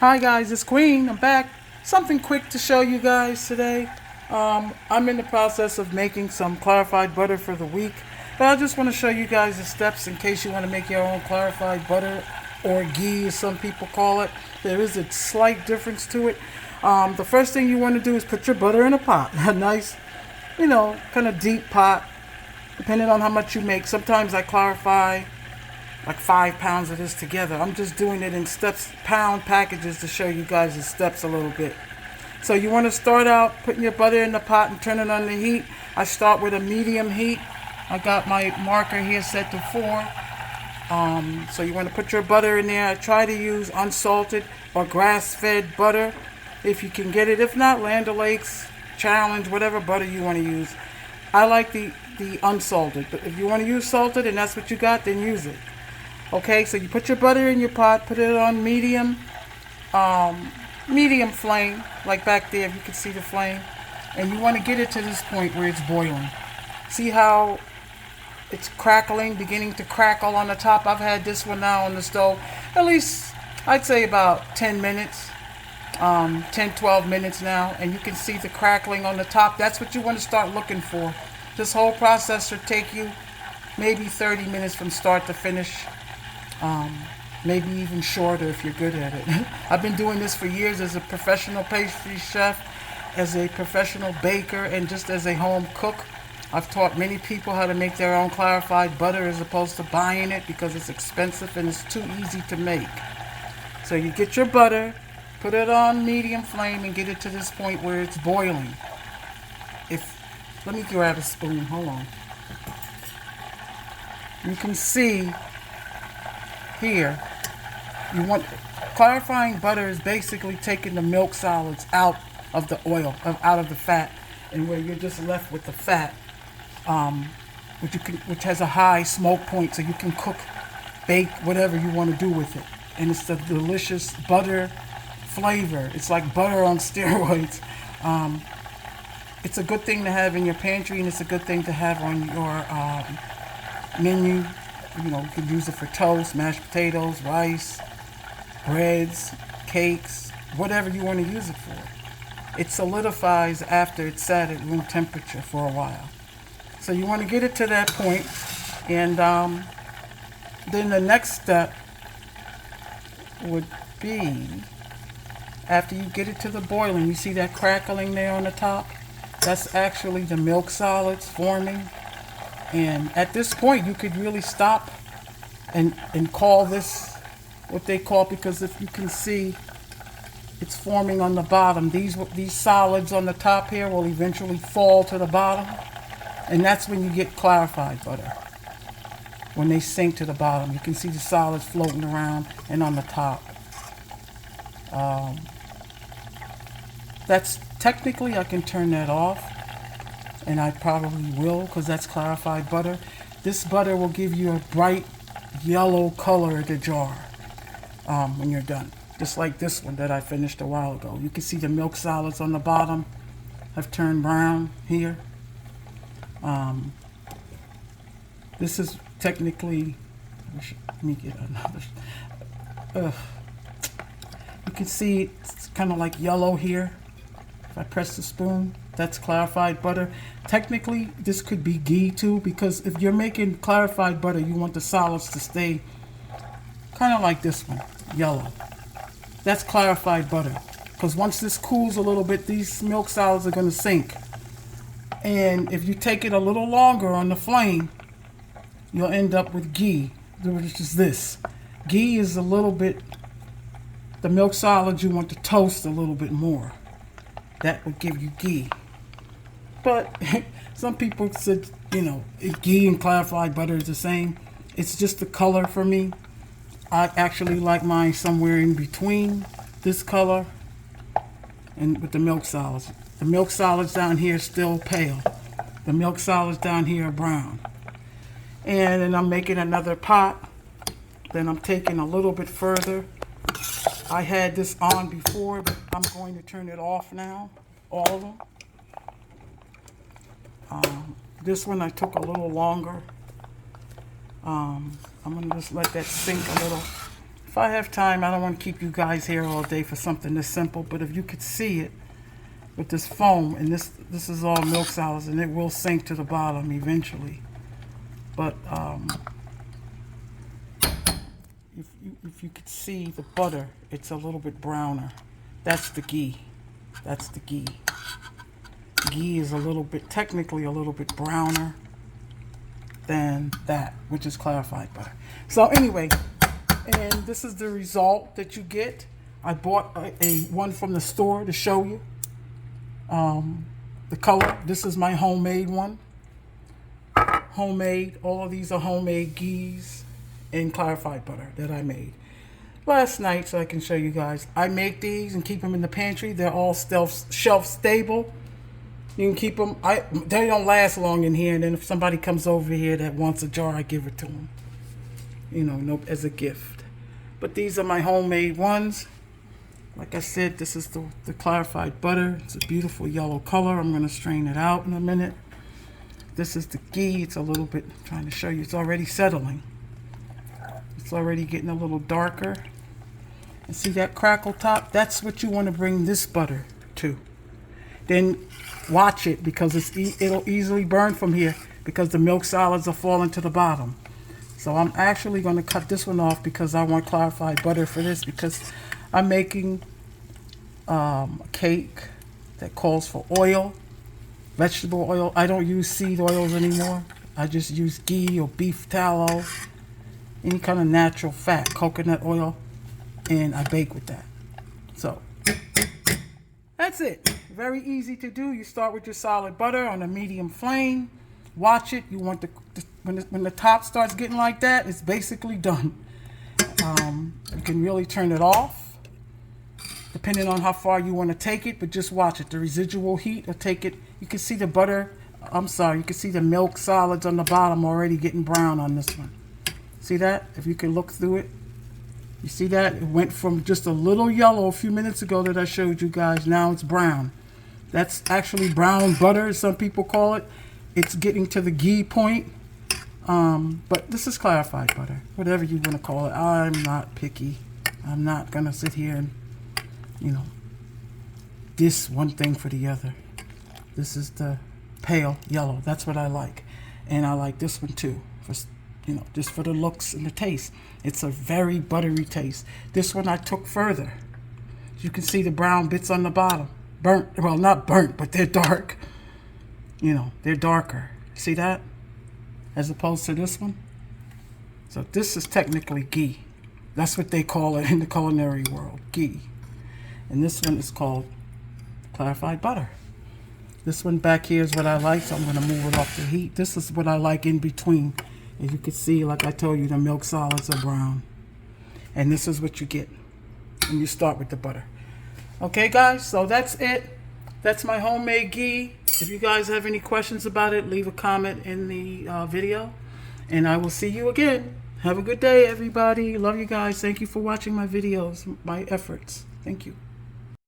Hi guys, it's Queen. I'm back. Something quick to show you guys today. I'm in the process of making some clarified butter for the week, but I just want to show you guys the steps in case you want to make your own clarified butter or ghee, as some people call it. There is a slight difference to it. The first thing you want to do is put your butter in a pot, a nice, kind of deep pot, depending on how much you make. Sometimes I clarify like 5 pounds of this together. I'm just doing it in steps, pound packages, to show you guys the steps a little bit. So you want to start out putting your butter in the pot and turn it on the heat. I start with a medium heat. I got my marker here set to 4. So you want to put your butter in there. I try to use unsalted or grass-fed butter if you can get it. If not, Land O'Lakes, Challenge, whatever butter you want to use. I like the unsalted, but if you want to use salted and that's what you got, then use it. Okay, so you put your butter in your pot, put it on medium flame, like back there, if you can see the flame. And you want to get it to this point where it's boiling. See how it's crackling, beginning to crackle on the top? I've had this one now on the stove, at least, I'd say about 10 minutes, 10, 12 minutes now. And you can see the crackling on the top. That's what you want to start looking for. This whole process should take you maybe 30 minutes from start to finish. Maybe even shorter if you're good at it. I've been doing this for years as a professional pastry chef, as a professional baker, and just as a home cook. I've taught many people how to make their own clarified butter as opposed to buying it because it's expensive and it's too easy to make. So you get your butter, put it on medium flame, and get it to this point where it's boiling. Let me grab a spoon, hold on. You can see here, clarifying butter is basically taking the milk solids out of the oil, out of the fat, and where you're just left with the fat, which has a high smoke point, so you can cook, bake, whatever you want to do with it. And it's the delicious butter flavor. It's like butter on steroids. It's a good thing to have in your pantry, and it's a good thing to have on your menu. You can use it for toast, mashed potatoes, rice, breads, cakes, whatever you want to use it for. It solidifies after it's sat at room temperature for a while. So you want to get it to that point, and then the next step would be, after you get it to the boiling, you see that crackling there on the top? That's actually the milk solids forming. And at this point, you could really stop and call this what they call, because if you can see, it's forming on the bottom. These solids on the top here will eventually fall to the bottom. And that's when you get clarified butter. When they sink to the bottom, you can see the solids floating around and on the top. That's technically, I can turn that off. And I probably will, because that's clarified butter. This butter will give you a bright yellow color at the jar when you're done. Just like this one that I finished a while ago. You can see the milk solids on the bottom have turned brown here. This is technically, let me get another. You can see it's kind of like yellow here. If I press the spoon, that's clarified butter. Technically, this could be ghee too, because if you're making clarified butter, you want the solids to stay kind of like this one, yellow. That's clarified butter, because once this cools a little bit, these milk solids are going to sink. And if you take it a little longer on the flame, you'll end up with ghee, which is this. Ghee is a little bit, the milk solids you want to toast a little bit more. That would give you ghee. But some people said, ghee and clarified butter is the same. It's just the color for me. I actually like mine somewhere in between this color and with the milk solids. The milk solids down here are still pale. The milk solids down here are brown. And then I'm making another pot. Then I'm taking a little bit further. I had this on before, but I'm going to turn it off now, all of them. This one I took a little longer. I'm going to just let that sink a little. If I have time, I don't want to keep you guys here all day for something this simple, but if you could see it with this foam, and this is all milk solids, and it will sink to the bottom eventually. But if you could see the butter, it's a little bit browner. That's the ghee. That's the ghee. Ghee is a little bit, technically a little bit browner than that, which is clarified butter. So anyway, and this is the result that you get. I bought a one from the store to show you the color. This is my homemade one. Homemade. All of these are homemade ghees and clarified butter that I made last night, so I can show you guys. I make these and keep them in the pantry. They're all shelf stable. You can keep them. They don't last long in here, and then if somebody comes over here that wants a jar, I give it to them. You know, as a gift. But these are my homemade ones. Like I said, this is the clarified butter. It's a beautiful yellow color. I'm going to strain it out in a minute. This is the ghee. It's a little bit, I'm trying to show you, it's already settling. It's already getting a little darker. And see that crackle top? That's what you want to bring this butter to. Then watch it, because it'll easily burn from here because the milk solids are falling to the bottom. So I'm actually going to cut this one off because I want clarified butter for this, because I'm making a cake that calls for oil, vegetable oil. I don't use seed oils anymore. I just use ghee or beef tallow, any kind of natural fat, coconut oil, and I bake with that. So that's it. Very easy to do. You start with your solid butter on a medium flame. Watch it. You want when the top starts getting like that, it's basically done. You can really turn it off, depending on how far you want to take it, but just watch it. The residual heat will take it. You can see the butter, you can see the milk solids on the bottom already getting brown on this one. See that? If you can look through it, you see that? It went from just a little yellow a few minutes ago that I showed you guys. Now it's brown. That's actually brown butter, as some people call it. It's getting to the ghee point. But this is clarified butter, whatever you want to call it. I'm not picky. I'm not going to sit here and, diss one thing for the other. This is the pale yellow. That's what I like. And I like this one too, for, just for the looks and the taste. It's a very buttery taste. This one I took further. You can see the brown bits on the bottom. Burnt, well, not burnt, but they're dark. They're darker. See that? As opposed to this one. So this is technically ghee. That's what they call it in the culinary world, ghee. And this one is called clarified butter. This one back here is what I like, so I'm going to move it off the heat. This is what I like in between. As you can see, like I told you, the milk solids are brown. And this is what you get when you start with the butter. Okay, guys, so that's it. That's my homemade ghee. If you guys have any questions about it, leave a comment in the video. And I will see you again. Have a good day, everybody. Love you guys. Thank you for watching my videos, my efforts. Thank you.